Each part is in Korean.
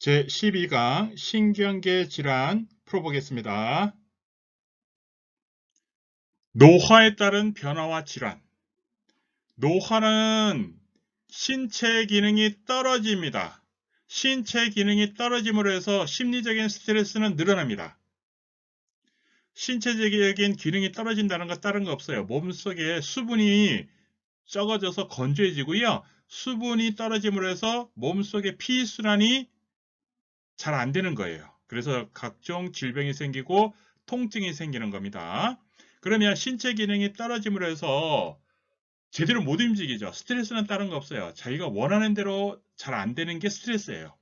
제12강 신경계 질환 풀어보겠습니다. 노화에 따른 변화와 질환. 노화는 신체 기능이 떨어집니다. 신체 기능이 떨어짐으로 해서 심리적인 스트레스는 늘어납니다. 신체적인 기능이 떨어진다는 건 다른 거 없어요. 몸속에 수분이 적어져서 건조해지고요. 수분이 떨어짐으로 해서 몸속에 피순환이 잘 안 되는 거예요. 그래서 각종 질병이 생기고 통증이 생기는 겁니다. 그러면 신체 기능이 떨어짐으로 해서 제대로 못 움직이죠. 스트레스는 다른 거 없어요. 자기가 원하는 대로 잘 안 되는 게 스트레스예요.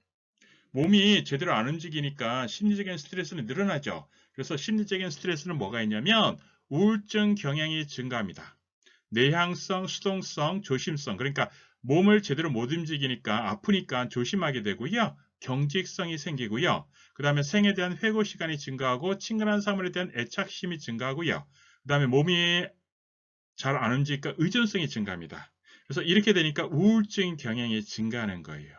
몸이 제대로 안 움직이니까 심리적인 스트레스는 늘어나죠. 그래서 심리적인 스트레스는 뭐가 있냐면 우울증 경향이 증가합니다. 내향성, 수동성, 조심성. 그러니까 몸을 제대로 못 움직이니까 아프니까 조심하게 되고요. 경직성이 생기고요. 그 다음에 생에 대한 회고 시간이 증가하고 친근한 사물에 대한 애착심이 증가하고요. 그 다음에 몸이 잘 안 움직이니까 의존성이 증가합니다. 그래서 이렇게 되니까 우울증 경향이 증가하는 거예요.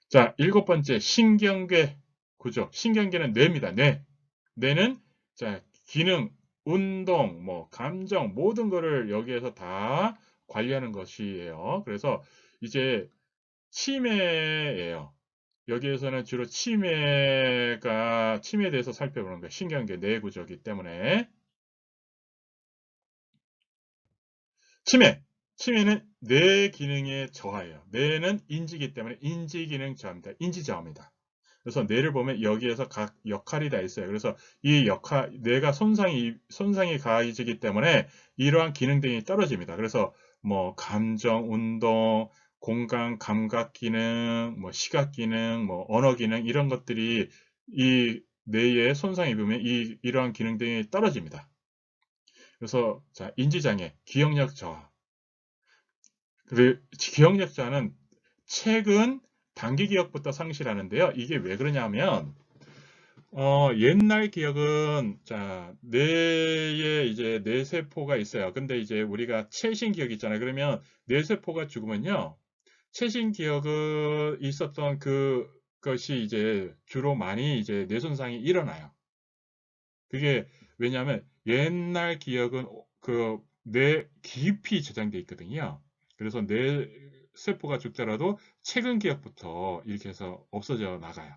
자, 7번째 신경계 구조. 신경계는 뇌입니다. 뇌. 뇌는 자, 기능, 운동, 감정 모든 거를 여기에서 다 관리하는 것이에요. 그래서 이제 치매예요. 여기에서는 주로 치매에 대해서 살펴보는 거예요. 신경계 뇌 구조이기 때문에. 치매는 뇌 기능의 저하예요. 뇌는 인지기 때문에 인지 기능 저하입니다. 인지 저하입니다. 그래서 뇌를 보면 여기에서 각 역할이 다 있어요. 그래서 이 뇌가 손상이 가해지기 때문에 이러한 기능 등이 떨어집니다. 그래서 감정, 운동, 공간, 감각 기능, 시각 기능, 언어 기능 이런 것들이 이 뇌에 손상이 입으면 이러한 기능 등이 떨어집니다. 그래서 자, 인지장애, 기억력 저하. 그리고 기억력 저하는 최근 단기 기억부터 상실하는데요. 이게 왜 그러냐면 옛날 기억은 자 뇌에 이제 뇌세포가 있어요. 근데 이제 우리가 최신 기억이 있잖아요. 그러면 뇌세포가 죽으면요, 최신 기억은 있었던 그것이 이제 주로 많이 이제 뇌 손상이 일어나요. 그게 왜냐하면 옛날 기억은 뇌 깊이 저장돼 있거든요. 그래서 뇌 세포가 죽더라도 최근 기억부터 이렇게 해서 없어져 나가요.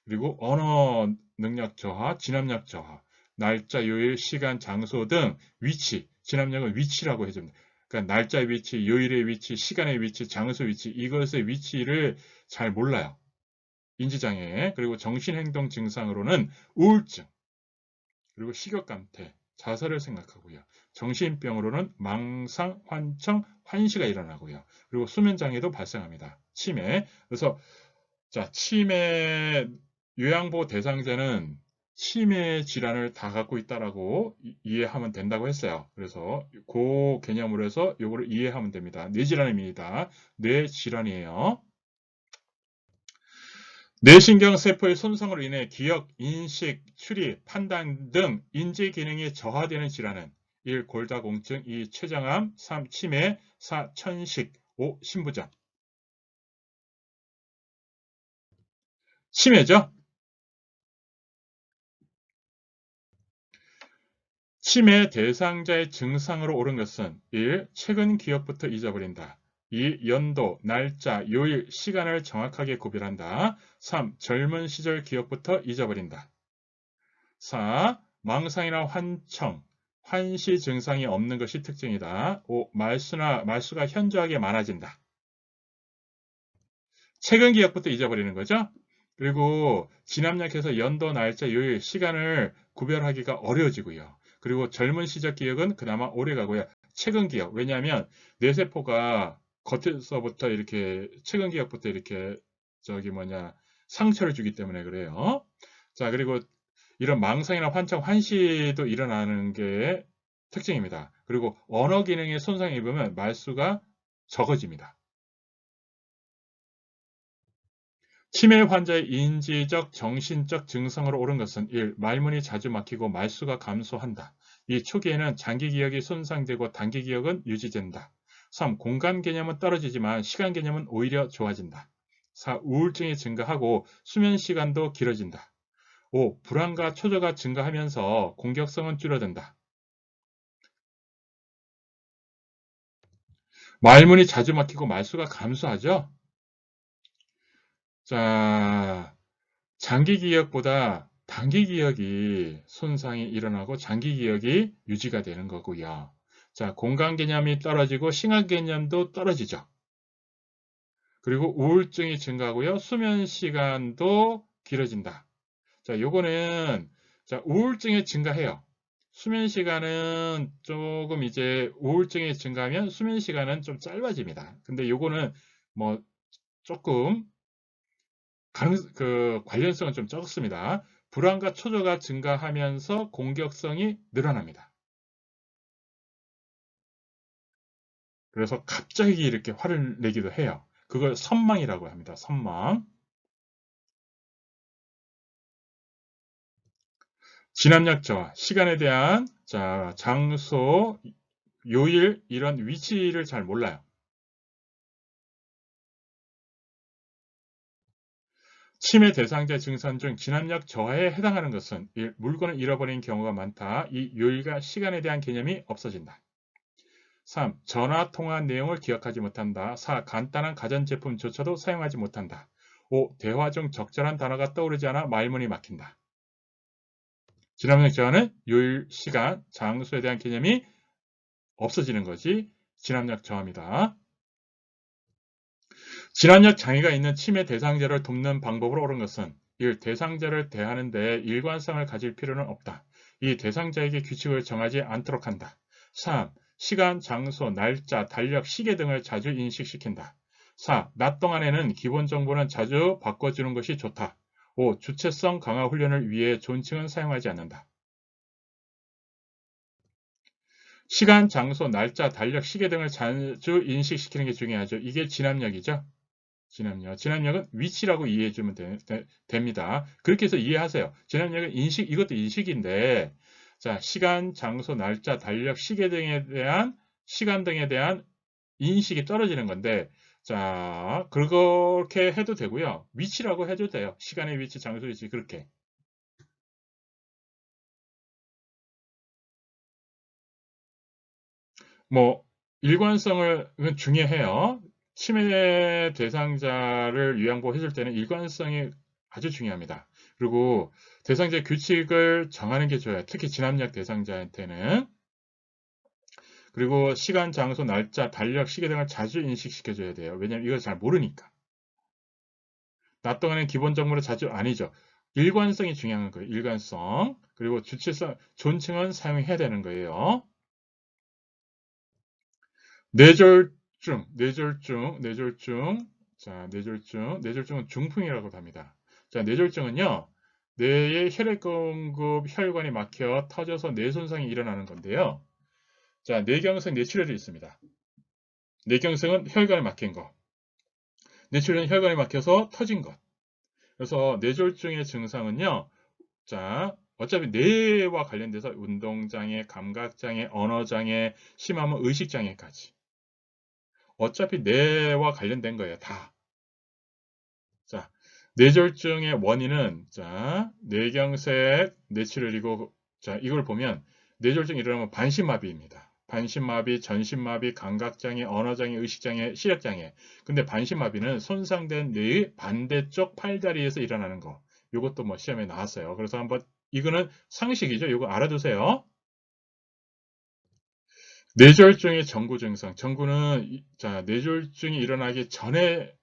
그리고 언어 능력 저하, 진압력 저하, 날짜, 요일, 시간, 장소 등 위치, 진압력은 위치라고 해줍니다. 그러니까 날짜의 위치, 요일의 위치, 시간의 위치, 장소 위치, 이것의 위치를 잘 몰라요. 인지장애, 그리고 정신행동 증상으로는 우울증, 그리고 식욕감퇴, 자살을 생각하고요. 정신병으로는 망상, 환청, 환시가 일어나고요. 그리고 수면장애도 발생합니다. 치매. 그래서 자, 치매 요양보 대상자는 치매 질환을 다 갖고 있다라고 이해하면 된다고 했어요. 그래서 그 개념으로 해서 요거를 이해하면 됩니다. 뇌질환입니다. 뇌질환이에요. 뇌신경 세포의 손상으로 인해 기억, 인식, 추리, 판단 등 인지 기능이 저하되는 질환은 1. 골다공증, 2. 췌장암, 3. 치매, 4. 천식, 5. 신부전. 치매죠? 치매 대상자의 증상으로 옳은 것은 1. 최근 기억부터 잊어버린다. 2. 연도, 날짜, 요일, 시간을 정확하게 구별한다. 3. 젊은 시절 기억부터 잊어버린다. 4. 망상이나 환청, 환시 증상이 없는 것이 특징이다. 5. 말수가 현저하게 많아진다. 최근 기억부터 잊어버리는 거죠. 그리고 진압력해서 연도, 날짜, 요일, 시간을 구별하기가 어려워지고요. 그리고 젊은 시절 기억은 그나마 오래 가고요. 최근 기억, 왜냐하면 뇌세포가 겉에서부터 이렇게 최근 기억부터 이렇게 상처를 주기 때문에 그래요. 자, 그리고 이런 망상이나 환청, 환시도 일어나는 게 특징입니다. 그리고 언어 기능에 손상이 입으면 말수가 적어집니다. 치매 환자의 인지적, 정신적 증상으로 옳은 것은 1. 말문이 자주 막히고 말수가 감소한다. 2. 초기에는 장기 기억이 손상되고 단기 기억은 유지된다. 3. 공간 개념은 떨어지지만 시간 개념은 오히려 좋아진다. 4. 우울증이 증가하고 수면 시간도 길어진다. 5. 불안과 초조가 증가하면서 공격성은 줄어든다. 말문이 자주 막히고 말수가 감소하죠? 자, 장기 기억보다 단기 기억이 손상이 일어나고 장기 기억이 유지가 되는 거고요. 자, 공간 개념이 떨어지고 시간 개념도 떨어지죠. 그리고 우울증이 증가하고요. 수면 시간도 길어진다. 자, 요거는 자, 우울증이 증가해요. 수면 시간은 조금 이제 우울증이 증가하면 수면 시간은 좀 짧아집니다. 근데 요거는 뭐 조금 관련성은 좀 적습니다. 불안과 초조가 증가하면서 공격성이 늘어납니다. 그래서 갑자기 이렇게 화를 내기도 해요. 그걸 선망이라고 합니다. 선망. 진압력 저하, 시간에 대한 장소, 요일 이런 위치를 잘 몰라요. 침해 대상자 증상 중 진압력 저하에 해당하는 것은 1. 물건을 잃어버린 경우가 많다. 2. 요일과 시간에 대한 개념이 없어진다. 3. 전화 통화 내용을 기억하지 못한다. 4. 간단한 가전제품조차도 사용하지 못한다. 5. 대화 중 적절한 단어가 떠오르지 않아 말문이 막힌다. 진압력 저하는 요일, 시간, 장소에 대한 개념이 없어지는 것이 진압력 저하입니다. 진압력 장애가 있는 치매 대상자를 돕는 방법으로 옳은 것은 1. 대상자를 대하는데 일관성을 가질 필요는 없다. 2. 대상자에게 규칙을 정하지 않도록 한다. 3. 시간, 장소, 날짜, 달력, 시계 등을 자주 인식시킨다. 4. 낮 동안에는 기본 정보는 자주 바꿔주는 것이 좋다. 5. 주체성 강화 훈련을 위해 존칭은 사용하지 않는다. 시간, 장소, 날짜, 달력, 시계 등을 자주 인식시키는 게 중요하죠. 이게 진압력이죠. 진압력. 진압력은 위치라고 이해해주면 됩니다. 그렇게 해서 이해하세요. 진압력은 인식, 이것도 인식인데, 자, 시간, 장소, 날짜, 달력, 시계 등에 대한, 시간 등에 대한 인식이 떨어지는 건데, 자, 그렇게 해도 되고요. 위치라고 해도 돼요. 시간의 위치, 장소 위치, 그렇게. 뭐, 일관성을, 이건 중요해요. 치매 대상자를 요양보호해줄 때는 일관성이 아주 중요합니다. 그리고 대상자 규칙을 정하는 게 좋아요. 특히 진압력 대상자한테는. 그리고 시간, 장소, 날짜, 달력, 시계 등을 자주 인식시켜줘야 돼요. 왜냐하면 이걸 잘 모르니까. 낮 동안엔 기본 정보를 자주 아니죠. 일관성이 중요한 거예요. 일관성. 그리고 주체성, 존칭은 사용해야 되는 거예요. 뇌졸중, 뇌졸중, 뇌졸중. 자, 뇌졸중. 뇌졸중은 중풍이라고도 합니다. 자, 뇌졸중은요. 뇌의 혈액 공급 혈관이 막혀 터져서 뇌 손상이 일어나는 건데요. 자, 뇌경색 뇌출혈이 있습니다. 뇌경색은 혈관이 막힌 거. 뇌출혈은 혈관이 막혀서 터진 것. 그래서 뇌졸중의 증상은요. 자, 어차피 뇌와 관련돼서 운동장애, 감각장애, 언어장애, 심하면 의식장애까지. 어차피 뇌와 관련된 거예요. 다. 자, 뇌졸중의 원인은 자, 뇌경색, 뇌출혈이고 자, 이걸 보면 뇌졸중이 일어나면 반신마비입니다. 반신마비, 전신마비, 감각장애, 언어장애, 의식장애, 시력장애. 근데 반신마비는 손상된 뇌의 반대쪽 팔다리에서 일어나는 거. 이것도 뭐 시험에 나왔어요. 그래서 한번 이거는 상식이죠. 이거 알아두세요. 뇌졸중의 전구 증상. 전구는 자, 뇌졸중이 일어나기 전에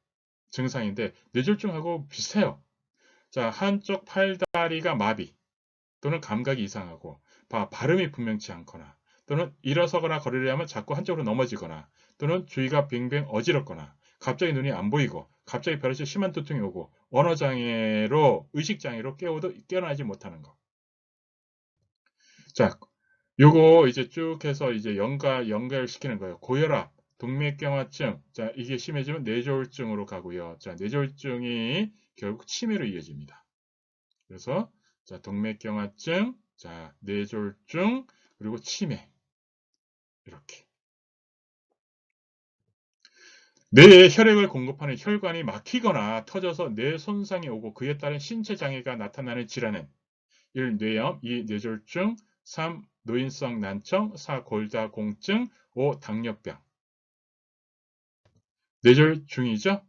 증상인데 뇌졸중하고 비슷해요. 자, 한쪽 팔다리가 마비 또는 감각이 이상하고 발음이 분명치 않거나 또는 일어서거나 걸으려면 자꾸 한쪽으로 넘어지거나 또는 주위가 빙빙 어지럽거나 갑자기 눈이 안 보이고 갑자기 벼럿이 심한 두통이 오고 언어장애로 의식장애로 깨워도 깨어나지 못하는 거. 자, 요거 이제 쭉 해서 이제 연결시키는 거예요. 고혈압, 동맥경화증. 자, 이게 심해지면 뇌졸중으로 가고요. 자, 뇌졸중이 결국 치매로 이어집니다. 그래서 자, 동맥경화증, 자, 뇌졸중, 그리고 치매. 이렇게. 뇌에 혈액을 공급하는 혈관이 막히거나 터져서 뇌 손상이 오고 그에 따른 신체 장애가 나타나는 질환은 1. 뇌염, 2. 뇌졸중, 3. 노인성 난청, 4. 골다공증, 5. 당뇨병. 뇌졸중이죠?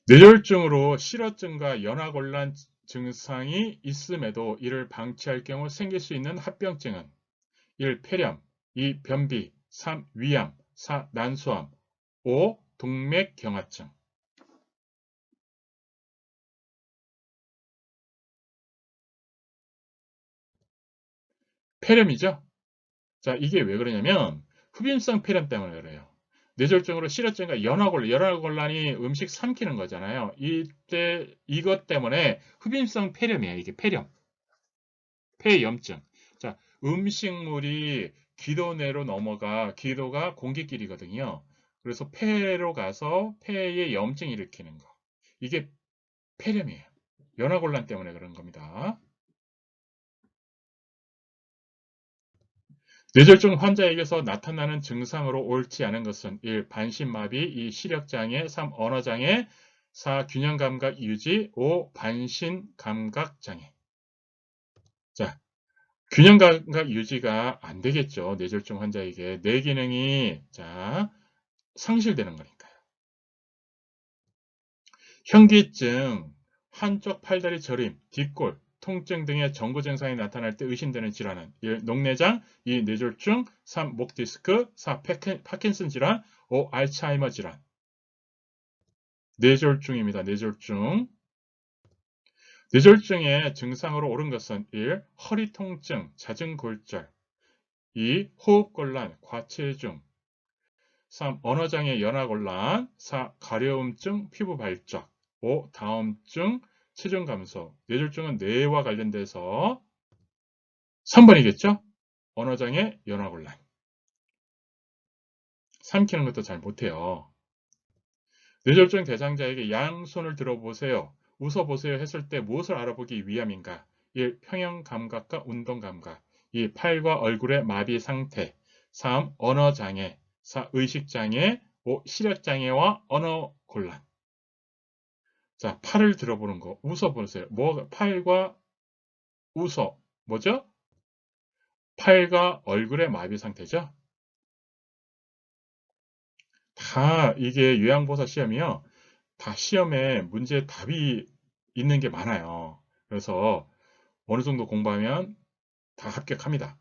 뇌졸중으로 실어증과 연화곤란 증상이 있음에도 이를 방치할 경우 생길 수 있는 합병증은 1. 폐렴, 2. 변비, 3. 위암, 4. 난소암, 5. 동맥경화증. 폐렴이죠? 자, 이게 왜 그러냐면 흡임성 폐렴 때문에 그래요. 뇌졸중으로 실어증과 연화곤란이 음식 삼키는 거잖아요. 이것 때문에 흡임성 폐렴이에요. 이게 폐렴, 폐염증. 자, 음식물이 기도 내로 넘어가 기도가 공기길이거든요. 그래서 폐로 가서 폐에 염증 일으키는 거. 이게 폐렴이에요. 연화곤란 때문에 그런 겁니다. 뇌졸중 환자에게서 나타나는 증상으로 옳지 않은 것은 1. 반신마비, 2. 시력장애, 3. 언어장애, 4. 균형감각 유지, 5. 반신감각장애. 자, 균형감각 유지가 안 되겠죠. 뇌졸중 환자에게 뇌 기능이 상실되는 거니까요. 현기증, 한쪽 팔다리 저림, 뒷골, 통증 등의 전구 증상이 나타날 때 의심되는 질환은 1. 녹내장, 2. 뇌졸중, 3. 목 디스크, 4. 파킨슨 질환, 5. 알츠하이머 질환. 뇌졸중입니다. 뇌졸중. 뇌졸중의 증상으로 옳은 것은 1. 허리 통증, 잦은 골절, 2. 호흡곤란, 과체중, 3. 언어장애 연화곤란, 4. 가려움증, 피부 발작, 5. 다음증, 체중 감소. 뇌졸중은 뇌와 관련돼서 3번이겠죠? 언어장애 연화곤란. 삼키는 것도 잘 못해요. 뇌졸중 대상자에게 양손을 들어보세요. 웃어보세요 했을 때 무엇을 알아보기 위함인가? 1. 평형 감각과 운동 감각, 2. 팔과 얼굴의 마비 상태, 3. 언어장애, 4. 의식장애, 5. 시력장애와 언어곤란. 자, 팔을 들어보는 거, 웃어보세요. 팔과 뭐죠? 팔과 얼굴의 마비 상태죠? 다 이게 요양보사 시험이요. 다 시험에 문제 답이 있는 게 많아요. 그래서 어느 정도 공부하면 다 합격합니다.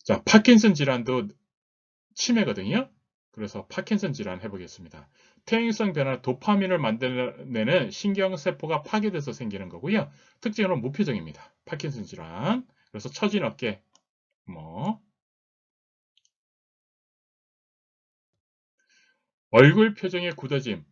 자, 파킨슨 질환도 치매거든요. 그래서 파킨슨 질환 해보겠습니다. 퇴행성 변화 도파민을 만들어내는 신경세포가 파괴돼서 생기는 거고요. 특징으로 무표정입니다. 파킨슨 질환. 그래서 처진 어깨, 얼굴 표정의 굳어짐,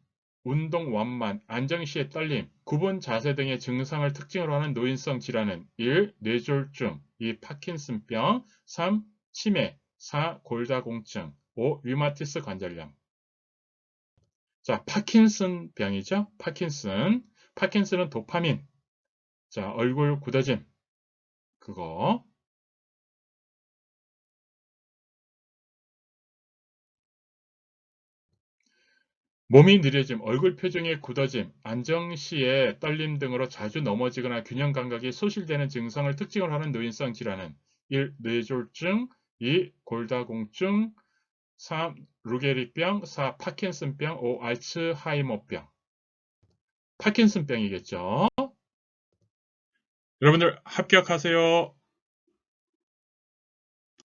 운동 완만, 안정 시의 떨림, 구분 자세 등의 증상을 특징으로 하는 노인성 질환은 1. 뇌졸중, 2. 파킨슨병, 3. 치매, 4. 골다공증, 5. 류마티스 관절염. 자, 파킨슨병이죠. 파킨슨은 도파민. 자, 얼굴 굳어짐. 그거. 몸이 느려짐, 얼굴 표정의 굳어짐, 안정 시에 떨림 등으로 자주 넘어지거나 균형 감각이 소실되는 증상을 특징으로 하는 노인성 질환은 1. 뇌졸중, 2. 골다공증, 3. 루게리병, 4. 파킨슨병, 5. 알츠하이머병. 파킨슨병이겠죠. 여러분들 합격하세요.